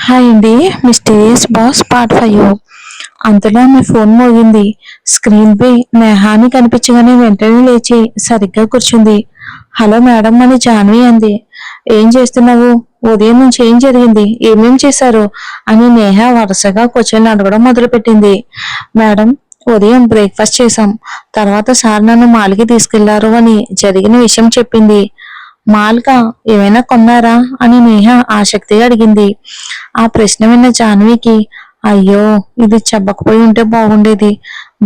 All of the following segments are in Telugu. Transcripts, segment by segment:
హాయ్ అండి. Mysterious boss part 5. అంతలో మీ ఫోన్ మోగింది. స్క్రీన్ పై నేహాని కనిపించగానే వెంటనే లేచి సరిగ్గా కూర్చుంది. హలో మేడం అని జాన్వి అంది. ఏం చేస్తున్నావు? ఉదయం నుంచి ఏం జరిగింది? ఏమేం చేశారు? అని నేహ వరుసగా క్వశ్చన్లు అడగడం మొదలుపెట్టింది. మేడం, ఉదయం బ్రేక్ఫాస్ట్ చేశాం. తర్వాత సార్ నన్ను మాల్కి తీసుకెళ్లారు అని జరిగిన విషయం చెప్పింది. మాల్కా ఏమైనా కొన్నారా అని నేహ ఆసక్తిగా అడిగింది. ఆ ప్రశ్న విన్న జాన్వికి అయ్యో, ఇది చెప్పకపోయి ఉంటే బాగుండేది.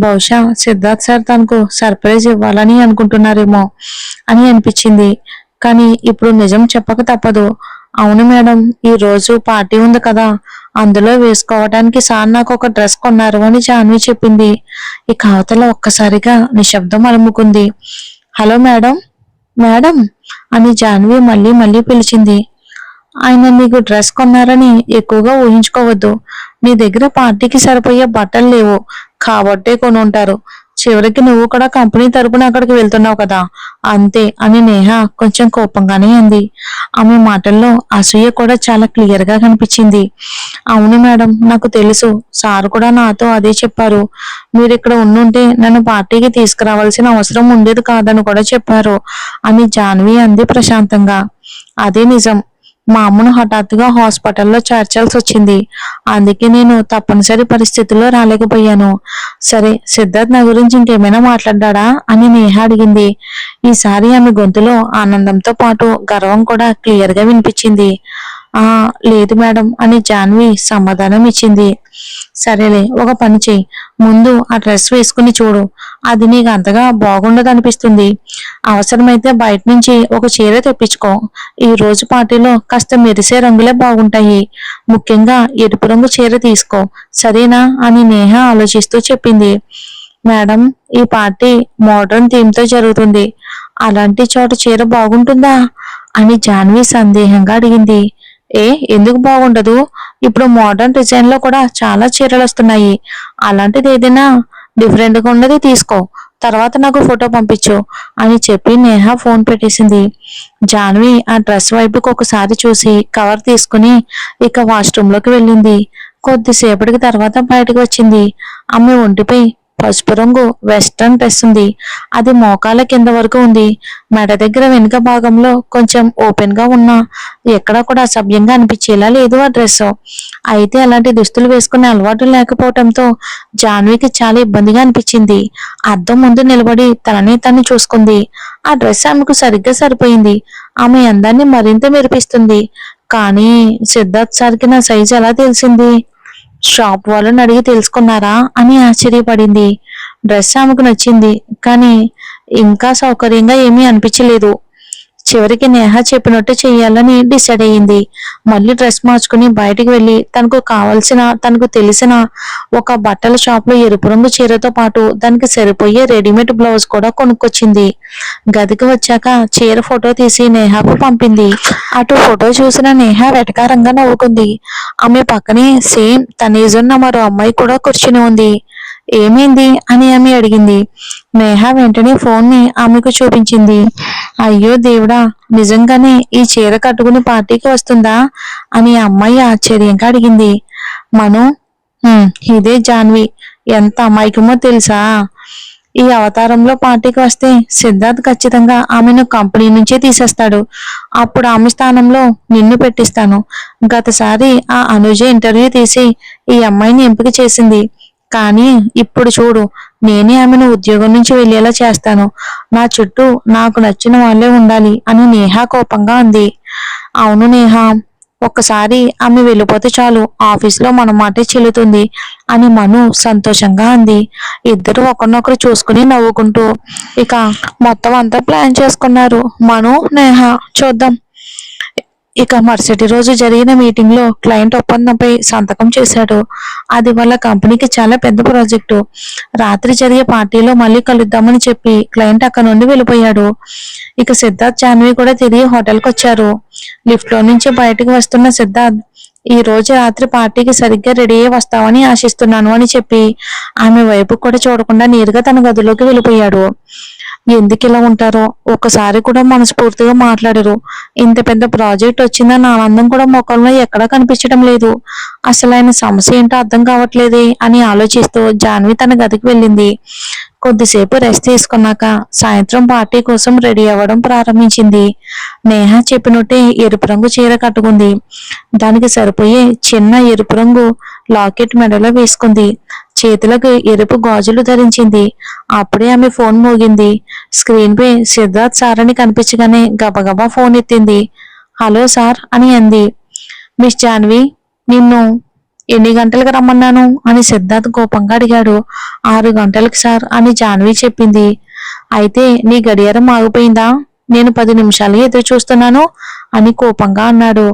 బహుశా సిద్ధార్థ్ సార్ తనకు సర్ప్రైజ్ ఇవ్వాలని అనుకుంటున్నారేమో అని అనిపించింది. కానీ ఇప్పుడు నిజం చెప్పక తప్పదు. అవును మేడం, ఈ రోజు పార్టీ ఉంది కదా, అందులో వేసుకోవడానికి సార్ నాకు ఒక డ్రెస్ కొన్నారు అని జాన్వి చెప్పింది. ఇక అవతల ఒక్కసారిగా నిశ్శబ్దం అలుముకుంది. హలో మేడం, మేడం అని జాన్వి మళ్ళీ మళ్ళీ పిలిచింది. ఆయన నీకు డ్రెస్ కొన్నారని ఎక్కువగా ఊహించుకోవద్దు. నీ దగ్గర పార్టీకి సరిపోయే బట్టలు లేవు కాబట్టే కొని ఉంటారు. చివరికి నువ్వు కూడా కంపెనీ తరపున అక్కడికి వెళ్తున్నావు కదా, అంతే అని నేహ కొంచెం కోపంగానే అంది. ఆమె మాటల్లో అసూయ కూడా చాలా క్లియర్ గా కనిపించింది. అవును మేడం, నాకు తెలుసు. సార్ కూడా నాతో అదే చెప్పారు. మీరు ఇక్కడ ఉండుంటే నన్ను పార్టీకి తీసుకురావాల్సిన అవసరం ఉండేది కాదని కూడా చెప్పారు అని జాన్వి అంది ప్రశాంతంగా. అదే నిజం. మా అమ్మను హఠాత్తుగా హాస్పిటల్లో చేర్చాల్సి వచ్చింది. అందుకే నేను తప్పనిసరి పరిస్థితుల్లో రాలేకపోయాను. సరే, సిద్ధార్థ్ నా గురించి ఇంకేమైనా మాట్లాడ్డా అని నేహ అడిగింది. ఈసారి ఆమె గొంతులో ఆనందంతో పాటు గర్వం కూడా క్లియర్ గా వినిపించింది. ఆ లేదు మేడం అని జాన్వి సమాధానం ఇచ్చింది. సరేలే, ఒక పని చెయ్యి. ముందు ఆ డ్రెస్ వేసుకుని చూడు. అది నీకు అంతగా బాగుండదనిపిస్తుంది. అవసరమైతే బయట నుంచి ఒక చీర తెప్పించుకో. ఈ రోజు పార్టీలో కాస్త మెరిసే రంగులే బాగుంటాయి. ముఖ్యంగా ఎరుపు రంగు చీర తీసుకో, సరేనా అని నేహ ఆలోచిస్తూ చెప్పింది. మేడం, ఈ పార్టీ మోడర్న్ థీమ్ తో జరుగుతుంది. అలాంటి చోట చీర బాగుంటుందా అని జాన్వి సందేహంగా అడిగింది. ఎందుకు బాగుండదు? ఇప్పుడు మోడర్న్ డిజైన్ లో కూడా చాలా చీరలు వస్తున్నాయి. అలాంటిది ఏదైనా డిఫరెంట్ గా ఉన్నది తీసుకో. తర్వాత నాకు ఫోటో పంపించు అని చెప్పి నేహ ఫోన్ పెట్టేసింది. జాన్వి ఆ డ్రెస్ వైపుకి ఒకసారి చూసి కవర్ తీసుకుని ఇక వాష్రూమ్ లోకి వెళ్ళింది. కొద్దిసేపటికి తర్వాత బయటకు వచ్చింది. ఆమె ఒంటిపై పసుపు రంగు వెస్ట్రన్ డ్రెస్ ఉంది. అది మోకాల కింద వరకు ఉంది. మెడ దగ్గర వెనుక భాగంలో కొంచెం ఓపెన్ గా ఉన్నా ఎక్కడా కూడా అసభ్యంగా అనిపించేలా లేదు ఆ డ్రెస్. అయితే అలాంటి దుస్తులు వేసుకునే అలవాటు లేకపోవడంతో జాన్వికి చాలా ఇబ్బందిగా అనిపించింది. అద్దం ముందు నిలబడి తనని తను చూసుకుంది. ఆ డ్రెస్ ఆమెకు సరిగ్గా సరిపోయింది. ఆమె అందాన్ని మరింత మెరిపిస్తుంది. కానీ సిద్ధార్థ్ సార్కి నా సైజు ఎలా తెలిసింది? షాప్ వాళ్ళని అడిగి తెలుసుకున్నారా అని ఆశ్చర్యపడింది. డ్రెస్ ఆమెకు నచ్చింది, కానీ ఇంకా సౌకర్యంగా ఏమీ అనిపించలేదు. చివరికి నేహ చెప్పినట్టు చెయ్యాలని డిసైడ్ అయ్యింది. మళ్ళీ డ్రెస్ మార్చుకుని బయటికి వెళ్లి తనకు తెలిసిన ఒక బట్టల షాప్ లో ఎరుపు రంగు చీరతో పాటు దానికి సరిపోయే రెడీమేడ్ బ్లౌజ్ కూడా కొనుక్కొచ్చింది. గదికి వచ్చాక చీర ఫోటో తీసి నేహకు పంపింది. అటు ఫోటో చూసిన నేహ వెటకారంగా నవ్వుకుంది. ఆమె పక్కనే సేమ్ తనేజున్న మరో అమ్మాయి కూడా కూర్చుని ఉంది. ఏమైంది అని ఆమె అడిగింది. నేహ వెంటనే ఫోన్ ని ఆమెకు చూపించింది. అయ్యో దేవుడా, నిజంగానే ఈ చీర కట్టుకుని పార్టీకి వస్తుందా అని ఆ అమ్మాయి ఆశ్చర్యంగా అడిగింది. మను, ఇదే జాన్వి. ఎంత అమాయకమో తెలుసా? ఈ అవతారంలో పార్టీకి వస్తే సిద్ధార్థ్ ఖచ్చితంగా ఆమెను కంపెనీ నుంచే తీసేస్తాడు. అప్పుడు ఆమె స్థానంలో నిన్ను పెట్టిస్తాను. గతసారి ఆ అనుజ ఇంటర్వ్యూ తీసి ఈ అమ్మాయిని ఎంపిక చేసింది. కానీ ఇప్పుడు చూడు, నేనే ఆమెను ఉద్యోగం నుంచి వెళ్లేలా చేస్తాను. నా చుట్టూ నాకు నచ్చిన వాళ్ళే ఉండాలి అని నేహ కోపంగా అంది. అవును నేహ, ఒక్కసారి ఆమె వెళ్ళిపోతే చాలు, ఆఫీస్లో మన మాటే చెల్లుతుంది అని మను సంతోషంగా అంది. ఇద్దరు ఒకరినొకరు చూసుకుని నవ్వుకుంటూ ఇక మొత్తం అంతా ప్లాన్ చేసుకున్నారు. మను, నేహ. చూద్దాం. ఇక మరుసటి రోజు జరిగిన మీటింగ్ లో క్లయింట్ ఒప్పందంపై సంతకం చేశాడు. అది వాళ్ళ కంపెనీకి చాలా పెద్ద ప్రాజెక్టు. రాత్రి జరిగే పార్టీలో మళ్ళీ కలుద్దామని చెప్పి క్లయింట్ అక్కడ నుండి వెళ్ళిపోయాడు. ఇక సిద్ధార్థ్, జాన్వి కూడా తిరిగి హోటల్కి వచ్చారు. లిఫ్ట్ లో నుంచి బయటకు వస్తున్న సిద్ధార్థ్, ఈ రోజు రాత్రి పార్టీకి సరిగ్గా రెడీ అయ్యి వస్తావని ఆశిస్తున్నాను అని చెప్పి ఆమె వైపు కూడా చూడకుండా నేరుగా తన గదిలోకి వెళ్ళిపోయాడు. ఎందుకు ఇలా ఉంటారో, ఒక్కసారి కూడా మనస్ఫూర్తిగా మాట్లాడరు. ఇంత పెద్ద ప్రాజెక్ట్ వచ్చిందన్న ఆనందం కూడా ముఖంలో ఎక్కడా కనిపించడం లేదు. అసలు ఆయన సమస్య ఏంటో అర్థం కావట్లేదే అని ఆలోచిస్తూ జాన్వి తన గదికి వెళ్ళింది. కొద్దిసేపు రెస్ట్ తీసుకున్నాక సాయంత్రం పార్టీ కోసం రెడీ అవ్వడం ప్రారంభించింది. నేహ చెప్పినట్టే ఎరుపు రంగు చీర కట్టుకుంది. దానికి సరిపోయే చిన్న ఎరుపు రంగు లాకెట్ మెడలో వేసుకుంది. చేతులకు ఎరుపు గాజులు ధరించింది. అప్పుడే ఆమె ఫోన్ మోగింది. స్క్రీన్ పై సిద్ధార్థ్ సార్ అని కనిపించగానే గబగబా ఫోన్ ఎత్తింది. హలో సార్ అని అంది. మిస్ జాన్వి, నిన్ను ఎన్ని గంటలకు రమ్మన్నాను అని సిద్ధార్థ్ కోపంగా అడిగాడు. 6 గంటలకు సార్ అని జాన్వి చెప్పింది. అయితే నీ గడియారం ఆగిపోయిందా? నేను 10 నిమిషాలుగా ఎదురు చూస్తున్నాను అని కోపంగా అన్నాడు.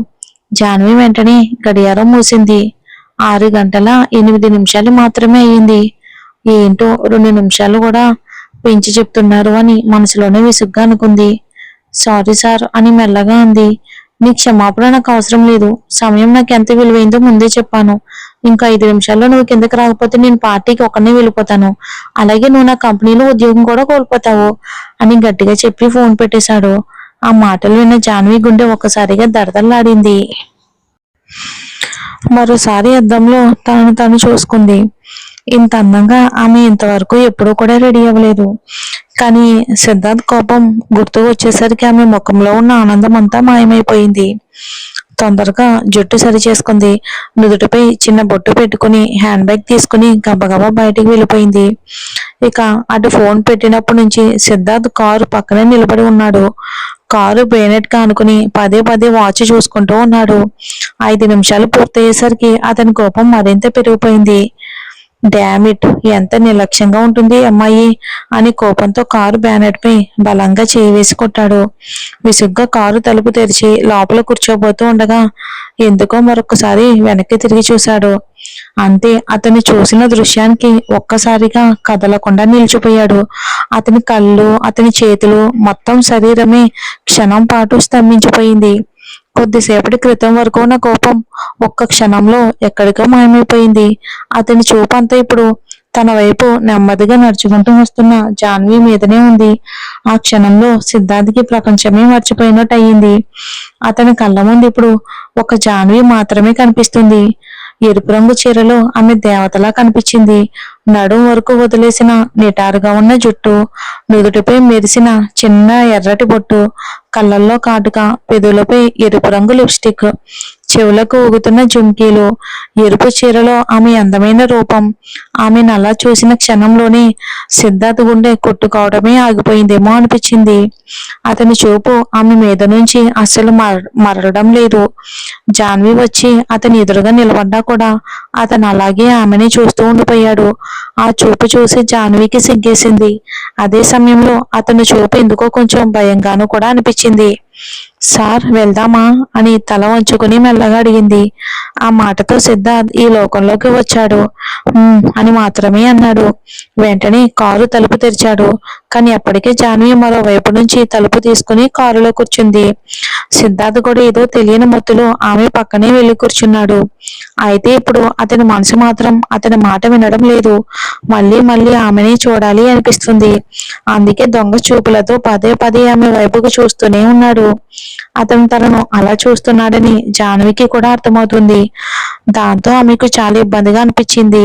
జాన్వి వెంటనే గడియారం మూసింది. 6 గంటల 8 నిమిషాలు మాత్రమే అయ్యింది. ఏంటో 2 నిమిషాలు కూడా పెంచి చెప్తున్నారు అని మనసులోనే విసుగ్గా అనుకుంది. సారీ సార్ అని మెల్లగా అంది. నీ క్షమాపణ నాకు అవసరం లేదు. సమయం నాకు ఎంత విలువైందో ముందే చెప్పాను. ఇంకా 5 నిమిషాల్లో నువ్వు కిందకి రాకపోతే నేను పార్టీకి ఒక్కనే వెళ్ళిపోతాను. అలాగే నువ్వు నా కంపెనీలో ఉద్యోగం కూడా కోల్పోతావు అని గట్టిగా చెప్పి ఫోన్ పెట్టేశాడు. ఆ మాటలు విన్న జాన్వి గుండె ఒక్కసారిగా దడదల్లాడింది. మరోసారి అద్దంలో తనను తాను చూసుకుంది. ఇంత అందంగా ఆమె ఇంతవరకు ఎప్పుడూ కూడా రెడీ అవ్వలేదు. కానీ సిద్ధార్థ్ కోపం గుర్తు వచ్చేసరికి ఆమె ముఖంలో ఉన్న ఆనందం అంతా మాయమైపోయింది. తొందరగా జుట్టు సరి చేసుకుంది. నుదుటిపై చిన్న బొట్టు పెట్టుకుని హ్యాండ్ బ్యాగ్ తీసుకుని గబగబా బయటికి వెళ్ళిపోయింది. ఇక అటు ఫోన్ పెట్టినప్పటి నుంచి సిద్ధార్థ్ కారు పక్కనే నిలబడి ఉన్నాడు. కారు బేనెట్ కానుకుని పదే పదే వాచ్ చూసుకుంటూ ఉన్నాడు. 5 నిమిషాలు పూర్తయ్యేసరికి అతని కోపం మరింత పెరిగిపోయింది. డామిట్, ఎంత నిర్లక్ష్యంగా ఉంటుంది అమ్మాయి అని కోపంతో కారు బ్యానెట్ పై బలంగా చేయి వేసి కొట్టాడు. విసుగ్గా కారు తలుపు తెరిచి లోపల కూర్చోబోతూ ఉండగా ఎందుకో మరొకసారి వెనక్కి తిరిగి చూశాడు. అంతే, అతన్ని చూసిన దృశ్యానికి ఒక్కసారిగా కదలకుండా నిలిచిపోయాడు. అతని కళ్ళు, అతని చేతులు, మొత్తం శరీరమే క్షణం పాటు స్తంభించిపోయింది. కొద్దిసేపటి క్రితం వరకు ఉన్న కోపం ఒక్క క్షణంలో ఎక్కడికో మాయమైపోయింది. అతని చూపంతా ఇప్పుడు తన వైపు నెమ్మదిగా నడుచుకుంటూ వస్తున్న జాన్వి మీదనే ఉంది. ఆ క్షణంలో సిద్ధార్థ్కి ప్రపంచమే మర్చిపోయినట్టు అయ్యింది. అతని కళ్ళ ముందు ఇప్పుడు ఒక జాన్వి మాత్రమే కనిపిస్తుంది. ఎరుపు రంగు చీరలో ఆమె దేవతలా కనిపించింది. నడుం వరకు వదిలేసిన నిటారుగా ఉన్న జుట్టు, నుదుటిపై మెరిసిన చిన్న ఎర్రటి బొట్టు, కళ్ళల్లో కాటుక, పెదవులపై ఎరుపు రంగు లిప్స్టిక్, చెవులకు ఊగుతున్న జుంకీలు, ఎరుపు చీరలో ఆమె అందమైన రూపం. ఆమెను అలా చూసిన క్షణంలోనే సిద్ధార్థ్ గుండె కొట్టుకోవడమే ఆగిపోయిందేమో అనిపించింది. అతని చూపు ఆమె మీద నుంచి అస్సలు మరలడం లేదు. జాన్వి వచ్చి అతని ఎదురుగా నిలబడ్డా కూడా అతను అలాగే ఆమెని చూస్తూ ఉండిపోయాడు. ఆ చూపు చూసి జాన్వికి సిగ్గేసింది. అదే సమయంలో అతని చూపు ఎందుకో కొంచెం భయంగాను కూడా అనిపించింది. సార్, వెళ్దామా అని తల వంచుకుని మెల్లగా అడిగింది. ఆ మాటతో సిద్ధార్థ్ ఈ లోకంలోకి వచ్చాడు అని మాత్రమే అన్నాడు. వెంటనే కారు తలుపు తెరిచాడు. కానీ అప్పటికే జాన్వి మరోవైపు నుంచి తలుపు తీసుకుని కారులో కూర్చుంది. సిద్ధార్థ్ కూడా ఏదో తెలియని మత్తులో ఆమె పక్కనే వెళ్లి కూర్చున్నాడు. అయితే ఇప్పుడు అతని మనసు మాత్రం అతని మాట వినడం లేదు. మళ్ళీ మళ్ళీ ఆమెని చూడాలి అనిపిస్తుంది. అందుకే దొంగ చూపులతో పదే పదే ఆమె వైపుకు చూస్తూనే ఉన్నాడు. అతను తనను అలా చూస్తున్నాడని జాన్వికి కూడా అర్థమవుతుంది. దాంతో ఆమెకు చాలా ఇబ్బందిగా అనిపించింది.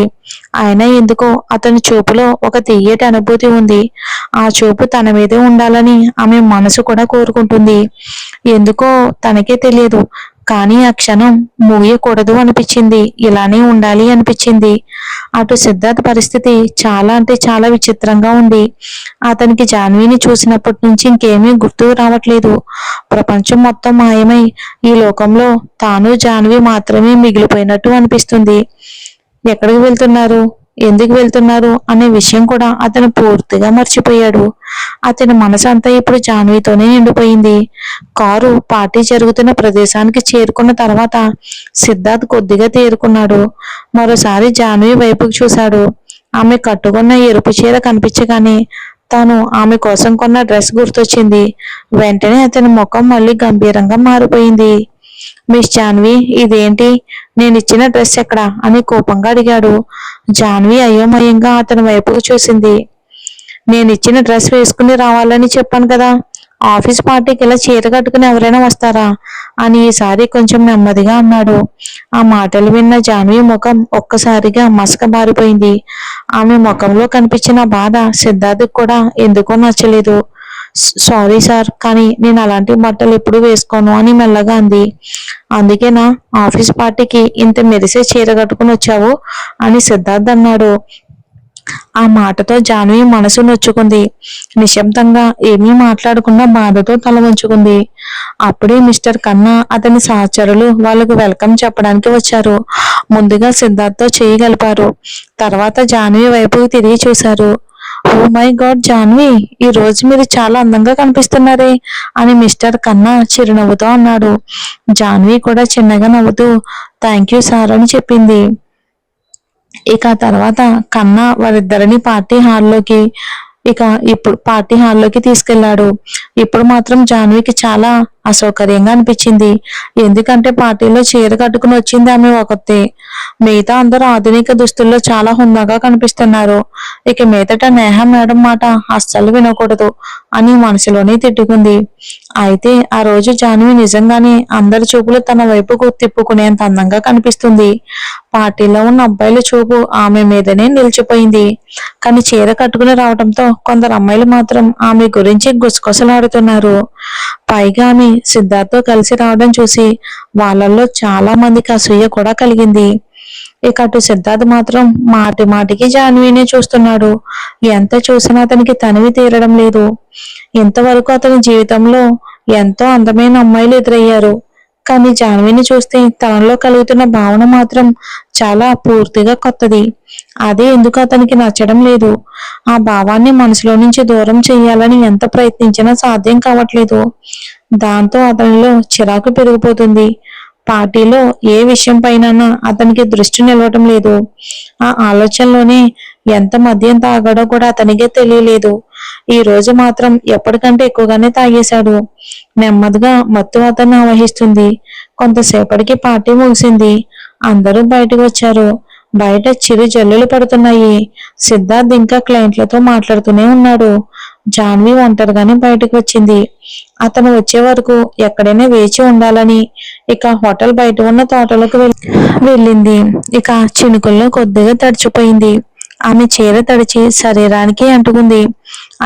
అయినా ఎందుకో అతని చూపులో ఒక తీయటి అనుభూతి ఉంది. ఆ చూపు తన మీదే ఉండాలని ఆమె మనసు కూడా కోరుకుంటుంది. ఎందుకో తనకే తెలియదు. కానీ ఆ క్షణం ముగియకూడదు అనిపించింది. ఇలానే ఉండాలి అనిపించింది. అటు సిద్ధార్థ్ పరిస్థితి చాలా అంటే చాలా విచిత్రంగా ఉంది. అతనికి జాన్విని చూసినప్పటి నుంచి ఇంకేమీ గుర్తు రావట్లేదు. ప్రపంచం మొత్తం మాయమై ఈ లోకంలో తాను జాన్వి మాత్రమే మిగిలిపోయినట్టు అనిపిస్తుంది. ఎక్కడికి వెళ్తున్నారు, ఎందుకు వెళ్తున్నారు అనే విషయం కూడా అతను పూర్తిగా మర్చిపోయాడు. అతని మనసు అంతా ఇప్పుడు జాన్వితోనే నిండిపోయింది. కారు పార్టీ జరుగుతున్న ప్రదేశానికి చేరుకున్న తర్వాత సిద్ధార్థ్ కొద్దిగా తేరుకున్నాడు. మరోసారి జాన్వి వైపుకు చూశాడు. ఆమె కట్టుకున్న ఎరుపు చీర కనిపించగానే తాను ఆమె కోసం కొన్న డ్రెస్ గుర్తొచ్చింది. వెంటనే అతని ముఖం మళ్ళీ గంభీరంగా మారిపోయింది. మిస్ జాన్వి, ఇదేంటి? నేను ఇచ్చిన డ్రెస్ ఎక్కడా అని కోపంగా అడిగాడు. జాన్వి అయోమయంగా అతని వైపుకు చూసింది. నేను ఇచ్చిన డ్రెస్ వేసుకుని రావాలని చెప్పాను కదా, ఆఫీస్ పార్టీకి ఇలా చీర కట్టుకుని ఎవరైనా వస్తారా అని ఈసారి కొంచెం నెమ్మదిగా అన్నాడు. ఆ మాటలు విన్న జాన్వి ముఖం ఒక్కసారిగా మసక బారిపోయింది. ఆమె ముఖంలో కనిపించిన బాధ సిద్ధార్థ్ కూడా ఎందుకో నచ్చలేదు. సారీ సార్, కానీ నేను అలాంటి బట్టలు ఎప్పుడు వేసుకోను అని మెల్లగా అంది. అందుకేనా ఆఫీస్ పార్టీకి ఇంత మెరిసే చీర కట్టుకుని వచ్చావు అని సిద్ధార్థ్ అన్నాడు. ఆ మాటతో జాన్వి మనసు నొచ్చుకుంది. నిశ్శబ్దంగా ఏమీ మాట్లాడకుండా బాధతో తల వంచుకుంది. అప్పుడే మిస్టర్ కన్నా అతని సహచరులు వాళ్ళకు వెల్కమ్ చెప్పడానికి వచ్చారు. ముందుగా సిద్ధార్థ్తో చేయి కలిపారు. తర్వాత జాన్వి వైపుకి తిరిగి చూశారు. ఓ మై గాడ్ జాన్వి, ఈ రోజు మీరు చాలా అందంగా కనిపిస్తున్నారే అని మిస్టర్ కన్నా చిరునవ్వుతో అన్నాడు. జాన్వి కూడా చిన్నగా నవ్వుతూ థ్యాంక్ యూ సార్ అని చెప్పింది. ఇక తర్వాత కన్నా వారిద్దరిని పార్టీ హాల్లోకి తీసుకెళ్లాడు. ఇప్పుడు మాత్రం జాన్వికి చాలా అసౌకర్యంగా అనిపించింది. ఎందుకంటే పార్టీలో చీర కట్టుకుని వచ్చింది ఆమె ఒకతే. మిగతా అందరూ ఆధునిక దుస్తుల్లో చాలా హుందాగా కనిపిస్తున్నారు. ఇక మీదట నేహ మేడం మాట అస్సలు వినకూడదు అని మనసులోనే తిట్టుకుంది. అయితే ఆ రోజు జాన్వి నిజంగానే అందరి చూపులు తన వైపుకు తిప్పుకునేంత అందంగా కనిపిస్తుంది. పార్టీలో ఉన్న అబ్బాయిల చూపు ఆమె మీదనే నిలిచిపోయింది. కానీ చీర కట్టుకుని రావడంతో కొందరు అమ్మాయిలు మాత్రం ఆమె గురించి గుసగుసలాడుతున్నారు. పైగా ఆమె సిద్ధార్థ్తో కలిసి రావడం చూసి వాళ్ళల్లో చాలా మందికి అసూయ కూడా కలిగింది. ఇక అటు సిద్ధార్థ్ మాత్రం మాటి మాటికి జాన్వీనే చూస్తున్నాడు. ఎంత చూసినా అతనికి తనివి తీరడం లేదు. ఇంతవరకు అతని జీవితంలో ఎంతో అందమైన అమ్మాయిలు ఎదురయ్యారు. కానీ జాన్విని చూస్తే తనలో కలుగుతున్న భావన మాత్రం చాలా పూర్తిగా కొత్తది. అదే ఎందుకు అతనికి నచ్చడం లేదు. ఆ భావాన్ని మనసులో నుంచి దూరం చేయాలని ఎంత ప్రయత్నించినా సాధ్యం కావట్లేదు. దాంతో అతనిలో చిరాకు పెరిగిపోతుంది. పార్టీలో ఏ విషయం పైన అతనికి దృష్టి నిలవటం లేదు. ఆ ఆలోచనలోనే ఎంత మద్యం తాగాడో కూడా అతనికే తెలియలేదు. ఈ రోజు మాత్రం ఎప్పటికంటే ఎక్కువగానే తాగేశాడు. నెమ్మదిగా మత్తు అతన్ని ఆవహిస్తుంది. కొంతసేపటికి పార్టీ ముగిసింది. అందరూ బయటకు వచ్చారు. బయట చిరు జల్లులు పడుతున్నాయి. సిద్ధార్థ్ ఇంకా క్లయింట్లతో మాట్లాడుతూనే ఉన్నాడు. జాన్వి ఒంటరిగానే బయటకు వచ్చింది. అతను వచ్చే వరకు ఎక్కడైనా వేచి ఉండాలని ఇక హోటల్ బయట ఉన్న తోటలోకి వెళ్ళింది. ఇక చినుకుల్లో కొద్దిగా తడిచిపోయింది. ఆమె చీర తడిచి శరీరానికి అంటుకుంది.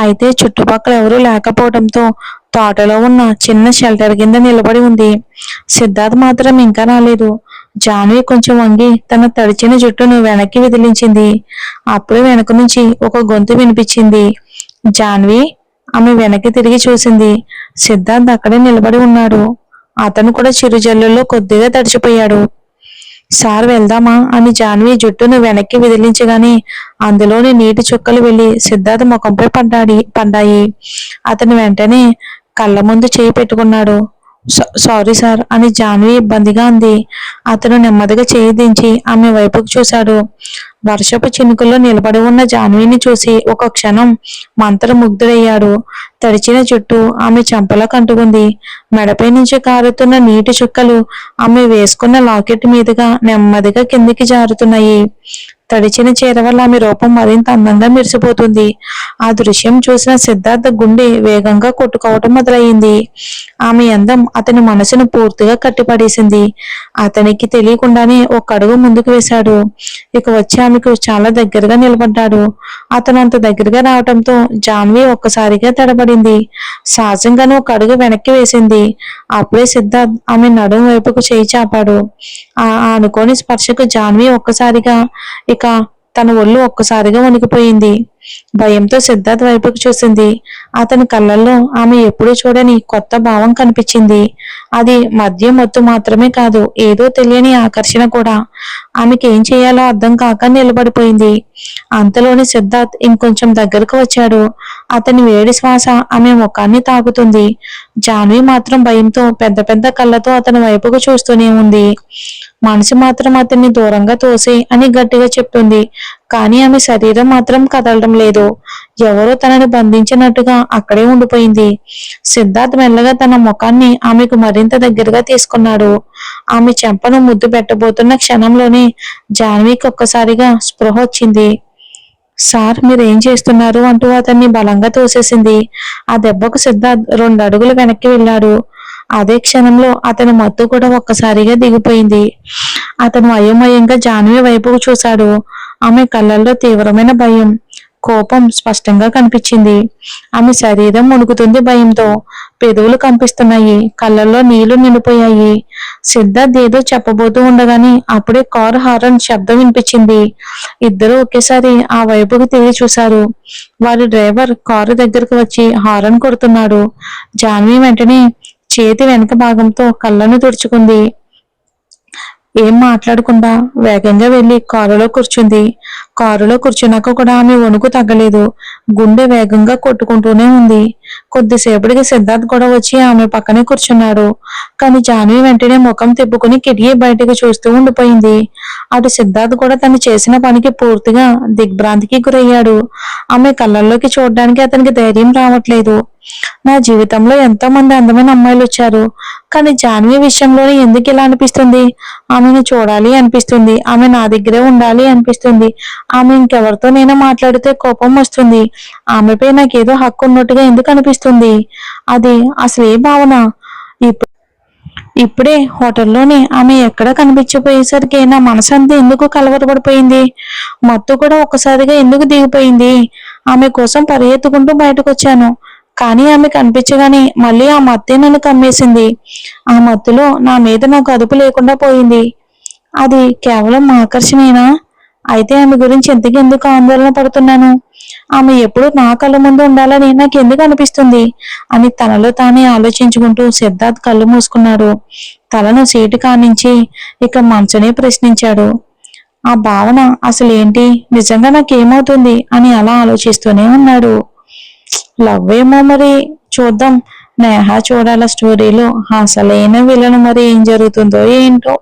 అయితే చుట్టుపక్కల ఎవరూ లేకపోవడంతో తోటలో ఉన్న చిన్న షెల్టర్ కింద నిలబడి ఉంది. సిద్ధార్థ్ మాత్రం ఇంకా రాలేదు. జాన్వి కొంచెం వంగి తన తడిచిన జుట్టును వెనక్కి విదిలించింది. అప్పుడే వెనక నుంచి ఒక గొంతు వినిపించింది. జాన్వి. ఆమె వెనక్కి తిరిగి చూసింది. సిద్ధార్థ్ అక్కడే నిలబడి ఉన్నాడు. అతను కూడా చిరుజల్లుల్లో కొద్దిగా తడిచిపోయాడు. సార్ వెళ్దామా అని జాన్వి జుట్టును వెనక్కి విదిలించగానే అందులోని నీటి చుక్కలు వెళ్లి సిద్ధార్థ్ ముఖంపై పడ్డాయి. అతను వెంటనే కళ్ళ ముందు చేయి పెట్టుకున్నాడు. సారీ సార్ అని జాన్వి ఇబ్బందిగా అంది. అతను నెమ్మదిగా చేయి దించి ఆమె వైపుకు చూశాడు. వర్షపు చినుకుల్లో నిలబడి ఉన్న జాన్విని చూసి ఒక క్షణం మంత్రముగ్ధుడయ్యాడు. తడిచిన చుట్టూ ఆమె చెంపలకు అంటుకుంది. మెడపై నుంచి కారుతున్న నీటి చుక్కలు ఆమె వేసుకున్న లాకెట్ మీదుగా నెమ్మదిగా కిందికి జారుతున్నాయి. తడిచిన చీర వల్ల ఆమె రూపం మరింత అందంగా మెరిసిపోతుంది. ఆ దృశ్యం చూసిన సిద్ధార్థ గుండె వేగంగా కొట్టుకోవటం మొదలయ్యింది. ఆమె అందం అతని మనసును పూర్తిగా కట్టిపడేసింది. అతనికి తెలియకుండానే ఒక అడుగు ముందుకు వేశాడు. ఇక వచ్చి ఆమెకు చాలా దగ్గరగా నిలబడ్డాడు. అతను అంత దగ్గరగా రావటంతో జాన్వి ఒక్కసారిగా తడబడింది. సహజంగానే ఒక అడుగు వెనక్కి వేసింది. అప్పుడే సిద్ధార్థ్ ఆమె నడుము వైపుకు చేయి చాపాడు. ఆ అనుకోని స్పర్శకు జాన్వి ఒక్కసారిగా ఇక తన ఒళ్ళు ఒక్కసారిగా వణికిపోయింది. భయంతో సిద్ధార్థ్ వైపుకు చూసింది. అతని కళ్ళల్లో ఆమె ఎప్పుడూ చూడని కొత్త భావం కనిపించింది. అది మద్యం మత్తు మాత్రమే కాదు, ఏదో తెలియని ఆకర్షణ కూడా. ఆమెకి ఏం చేయాలో అర్థం కాక నిలబడిపోయింది. అంతలోని సిద్ధార్థ్ ఇంకొంచెం దగ్గరకు వచ్చాడు. అతని వేడి శ్వాస ఆమె ముఖాన్ని తాకుతుంది. జాన్వి మాత్రం భయంతో పెద్ద పెద్ద కళ్ళతో అతని వైపుకు చూస్తూనే ఉంది. మనసు మాత్రం అతన్ని దూరంగా తోసి అని గట్టిగా చెప్తుంది. కానీ ఆమె శరీరం మాత్రం కదలడం లేదు. ఎవరో తనని బంధించినట్టుగా అక్కడే ఉండిపోయింది. సిద్ధార్థ్ మెల్లగా తన ముఖాన్ని ఆమెకు మరింత దగ్గరగా తీసుకున్నాడు. ఆమె చెంపను ముద్దు పెట్టబోతున్న క్షణంలోనే జాన్వికి ఒక్కసారిగా స్పృహ వచ్చింది. సార్ మీరేం చేస్తున్నారు అంటూ అతన్ని బలంగా తోసేసింది. ఆ దెబ్బకు సిద్ధార్థ్ 2 అడుగులు వెనక్కి వెళ్ళాడు. అదే క్షణంలో అతని మత్తు కూడా ఒక్కసారిగా దిగిపోయింది. అతను అయోమయంగా జాహ్నవి వైపుకు చూశాడు. ఆమె కళ్ళల్లో తీవ్రమైన భయం, కోపం స్పష్టంగా కనిపించింది. ఆమె శరీరం వణుకుతుంది భయంతో. పెదవులు కంపిస్తున్నాయి, కళ్ళల్లో నీళ్లు నిండిపోయాయి. సిద్ధార్థ్ ఏదో చెప్పబోతూ ఉండగానే అప్పుడే కారు హారన్ శబ్దం వినిపించింది. ఇద్దరూ ఒకేసారి ఆ వైపుకు తిరిగి చూశారు. వారి డ్రైవర్ కారు దగ్గరకు వచ్చి హారన్ కొడుతున్నాడు. జాహ్నవి వెంటనే చేతి వెనక భాగంతో కళ్ళను తుడుచుకుంది. ఏం మాట్లాడకుండా వేగంగా వెళ్లి కారులో కూర్చుంది. కారులో కూర్చున్నాక కూడా ఆమె వణుకు తగ్గలేదు. గుండె వేగంగా కొట్టుకుంటూనే ఉంది. కొద్దిసేపటికి సిద్ధార్థ్ కూడా వచ్చి ఆమె పక్కనే కూర్చున్నాడు. కానీ జాహ్నవి వెంటనే ముఖం తిప్పుకుని కిటికీ బయటకు చూస్తూ ఉండిపోయింది. అటు సిద్ధార్థ్ కూడా తను చేసిన పనికి పూర్తిగా దిగ్భ్రాంతికి గురయ్యాడు. ఆమె కళ్ళల్లోకి చూడడానికి అతనికి ధైర్యం రావట్లేదు. నా జీవితంలో ఎంతో మంది అందమైన అమ్మాయిలు వచ్చారు, కానీ జాహ్నవి విషయంలోనే ఎందుకు ఇలా అనిపిస్తుంది? ఆమెను చూడాలి అనిపిస్తుంది, ఆమె నా దగ్గరే ఉండాలి అనిపిస్తుంది, ఆమె ఇంకెవరితో నేను మాట్లాడితే కోపం వస్తుంది, ఆమెపై నాకేదో హక్కు ఉన్నట్టుగా ఎందుకు అనిపిస్తుంది? అది అసలు ఏ భావన? ఇప్పుడే హోటల్లోనే ఆమె ఎక్కడ కనిపించపోయేసరికి నా మనసంతా ఎందుకు కలవరపడిపోయింది? మత్తు కూడా ఒక్కసారిగా ఎందుకు దిగిపోయింది? ఆమె కోసం పరిగెత్తుకుంటూ బయటకు వచ్చాను, కానీ ఆమె కనిపించగానే మళ్ళీ ఆ మత్తే నన్ను కమ్మేసింది. ఆ మత్తులో నా మీద నాకు అదుపు లేకుండా పోయింది. అది కేవలం ఆకర్షణేనా? అయితే ఆమె గురించి ఎందుకు ఆందోళన పడుతున్నాను? ఆమె ఎప్పుడు నా కళ్ళ ముందు ఉండాలని నాకు ఎందుకు అనిపిస్తుంది అని తనలో తానే ఆలోచించుకుంటూ సిద్ధార్థ్ కళ్ళు మూసుకున్నాడు. తలను సీటు కానించి ఇక మంచనే ప్రశ్నించాడు. ఆ భావన అసలు ఏంటి? నిజంగా నాకేమవుతుంది అని అలా ఆలోచిస్తూనే ఉన్నాడు. లవ్ ఏమో మరి, చూద్దాం. నేహ చూడాల స్టోరీలో అసలైన విలను మరి ఏం జరుగుతుందో ఏంటో.